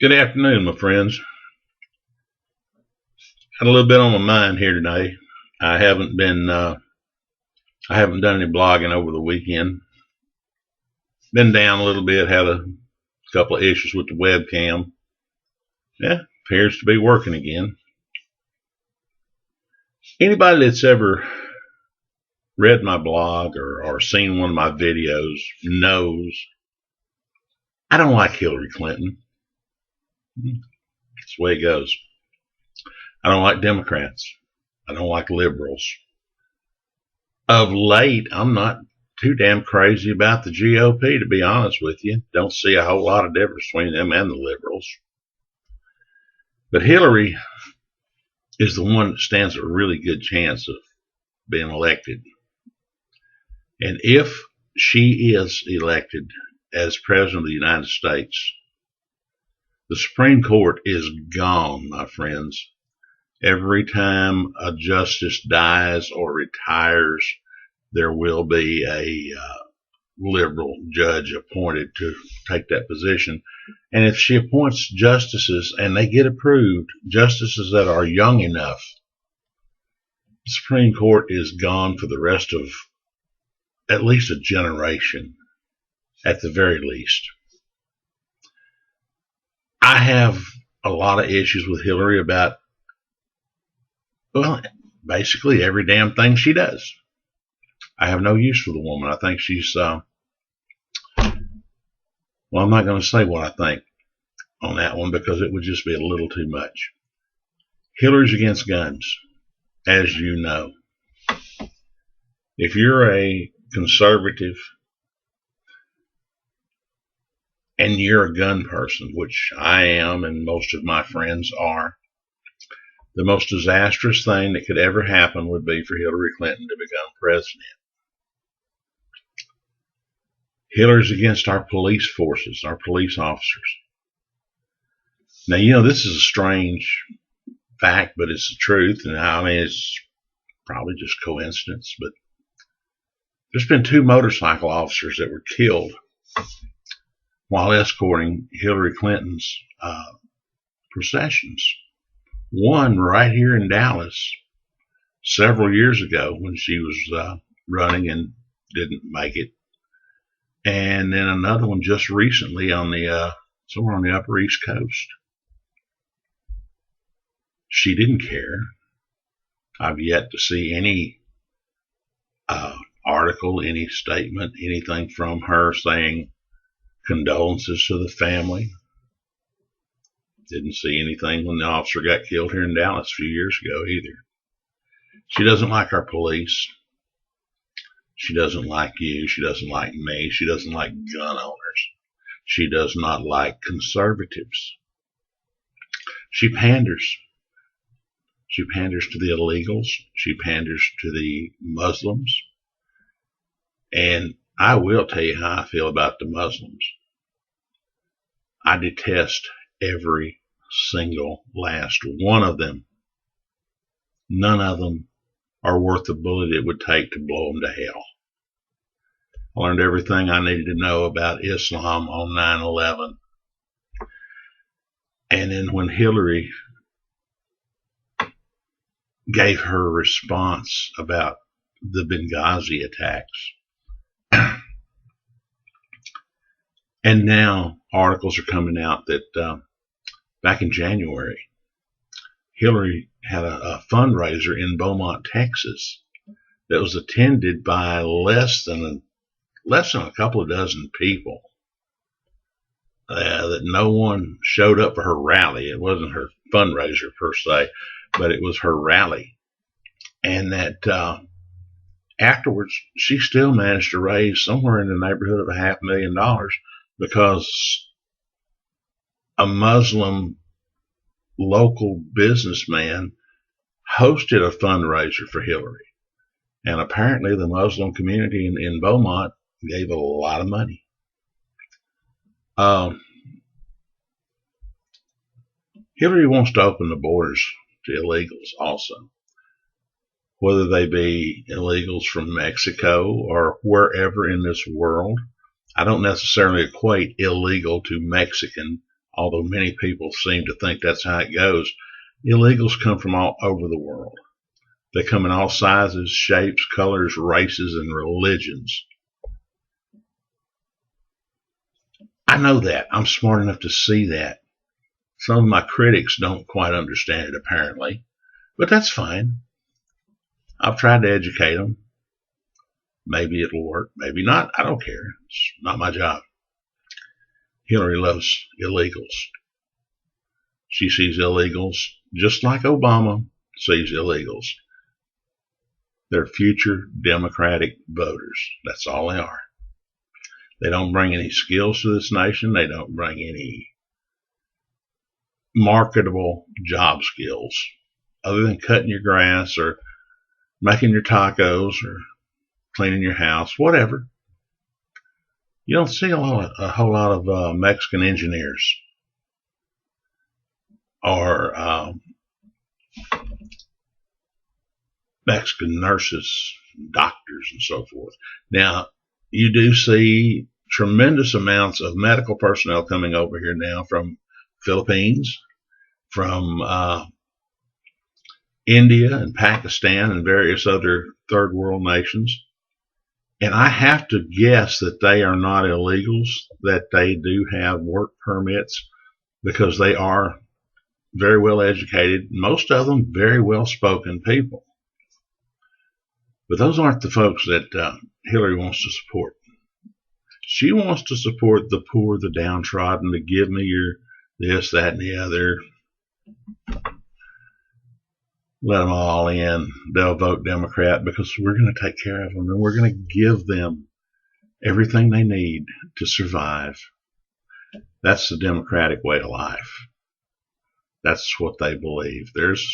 Good afternoon, my friends. Had a little bit on my mind here today. I haven't been, I haven't done any blogging over the weekend. Been down a little bit. Had a couple of issues with the webcam. Yeah, appears to be working again. Anybody that's ever read my blog or seen one of my videos knows I don't like Hillary Clinton. That's the way it goes. I don't like Democrats. I don't like liberals. Of late, I'm not too damn crazy about the GOP, to be honest with you. Don't see a whole lot of difference between them and the liberals. But Hillary is the one that stands a really good chance of being elected. And if she is elected as President of the United States, the Supreme Court is gone, my friends. Every time a justice dies or retires, there will be a liberal judge appointed to take that position. And if she appoints justices and they get approved, justices that are young enough, the Supreme Court is gone for the rest of at least a generation, at the very least. I have a lot of issues with Hillary about, well, basically every damn thing she does. I have no use for the woman. I think she's, well, I'm not going to say what I think on that one because it would just be a little too much. Hillary's against guns, as you know. If you're a conservative and you're a gun person, which I am and most of my friends are, the most disastrous thing that could ever happen would be for Hillary Clinton to become president. Hillary's against our police forces, our police officers. Now, you know, this is a strange fact, but it's the truth. And I mean, it's probably just coincidence, but there's been 2 motorcycle officers that were killed while escorting Hillary Clinton's processions. One right here in Dallas several years ago when she was running and didn't make it. And then another one just recently on the somewhere on the Upper East Coast. She didn't care. I've yet to see any article, any statement, anything from her saying condolences to the family. Didn't see anything when the officer got killed here in Dallas a few years ago either. She doesn't like our police. She doesn't like you. She doesn't like me. She doesn't like gun owners. She does not like conservatives. She panders. She panders to the illegals. She panders to the Muslims. And I will tell you how I feel about the Muslims. I detest every single last one of them. None of them are worth the bullet it would take to blow them to hell. I learned everything I needed to know about Islam on 9/11. And then when Hillary gave her response about the Benghazi attacks, and now articles are coming out that back in January, Hillary had a fundraiser in Beaumont, Texas, that was attended by less than a couple of dozen people. That no one showed up for her rally. It wasn't her fundraiser per se, but it was her rally. And that afterwards, she still managed to raise somewhere in the neighborhood of $500,000 because a Muslim local businessman hosted a fundraiser for Hillary. And apparently the Muslim community in Beaumont gave a lot of money. Hillary wants to open the borders to illegals also, whether they be illegals from Mexico or wherever in this world. I don't necessarily equate illegal to Mexican, although many people seem to think that's how it goes. Illegals come from all over the world. They come in all sizes, shapes, colors, races, and religions. I know that. I'm smart enough to see that. Some of my critics don't quite understand it, apparently, but that's fine. I've tried to educate them. Maybe it'll work, maybe not. I don't care. It's not my job. Hillary loves illegals. She sees illegals just like Obama sees illegals. They're future Democratic voters. That's all they are. They don't bring any skills to this nation. They don't bring any marketable job skills other than cutting your grass or making your tacos or cleaning your house, whatever. You don't see a whole lot of Mexican engineers or Mexican nurses, doctors, and so forth. Now, you do see tremendous amounts of medical personnel coming over here now from Philippines, from India and Pakistan and various other third world nations. And I have to guess that they are not illegals, that they do have work permits because they are very well educated, most of them very well spoken people. But those aren't the folks that Hillary wants to support. She wants to support the poor, the downtrodden, to give me your this, that, and the other. Let them all in. They'll vote Democrat because we're going to take care of them and we're going to give them everything they need to survive. That's the Democratic way of life. That's what they believe. There's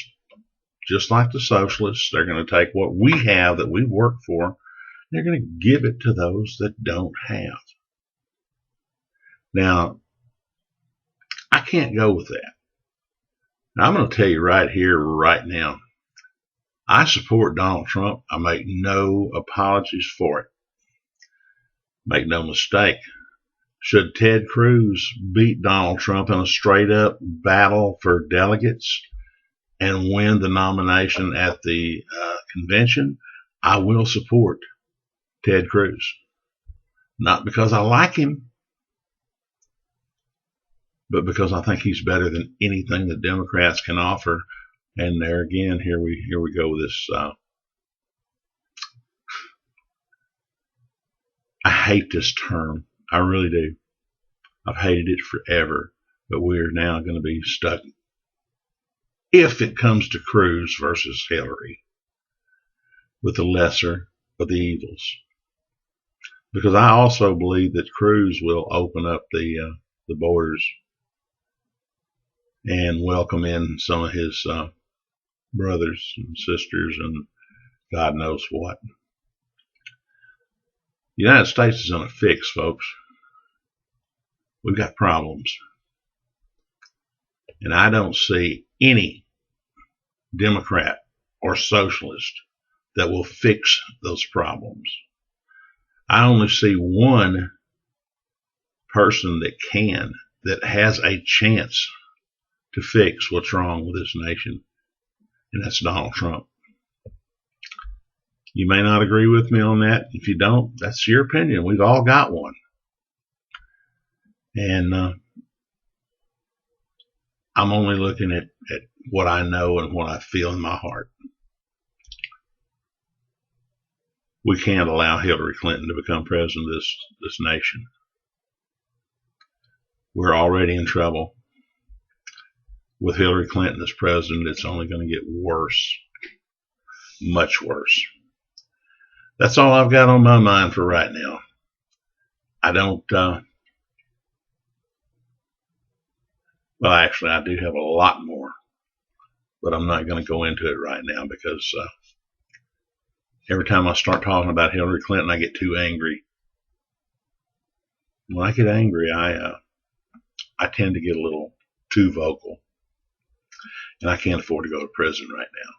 just like the socialists, they're going to take what we have that we work for, they're going to give it to those that don't have. Now, I can't go with that. Now, I'm going to tell you right here, right now, I support Donald Trump. I make no apologies for it. Make no mistake. Should Ted Cruz beat Donald Trump in a straight up battle for delegates and win the nomination at the convention, I will support Ted Cruz. Not because I like him, but because I think he's better than anything the Democrats can offer. And there again, here we go with this. I hate this term. I really do. I've hated it forever, but we're now going to be stuck. If it comes to Cruz versus Hillary, with the lesser of the evils, because I also believe that Cruz will open up the borders and welcome in some of his brothers and sisters and God knows what. The United States is on a fix, folks. We've got problems. And I don't see any Democrat or socialist that will fix those problems. I only see one person that can, that has a chance to fix what's wrong with this nation, and that's Donald Trump. You may not agree with me on that. If you don't, that's your opinion. We've all got one. And I'm only looking at what I know and what I feel in my heart. We can't allow Hillary Clinton to become president of this nation. We're already in trouble. With Hillary Clinton as president, it's only going to get worse. Much worse. That's all I've got on my mind for right now. I don't, well, actually, I do have a lot more, but I'm not going to go into it right now because every time I start talking about Hillary Clinton, I get too angry. When I get angry, I tend to get a little too vocal, and I can't afford to go to prison right now.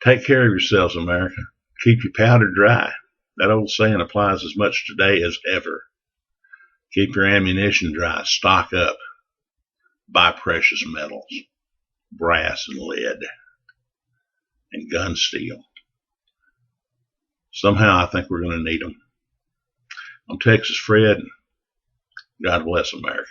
Take care of yourselves, America. Keep your powder dry. That old saying applies as much today as ever. Keep your ammunition dry. Stock up. Buy precious metals, brass and lead, and gun steel. Somehow I think we're going to need them. I'm TexasFred. God bless America.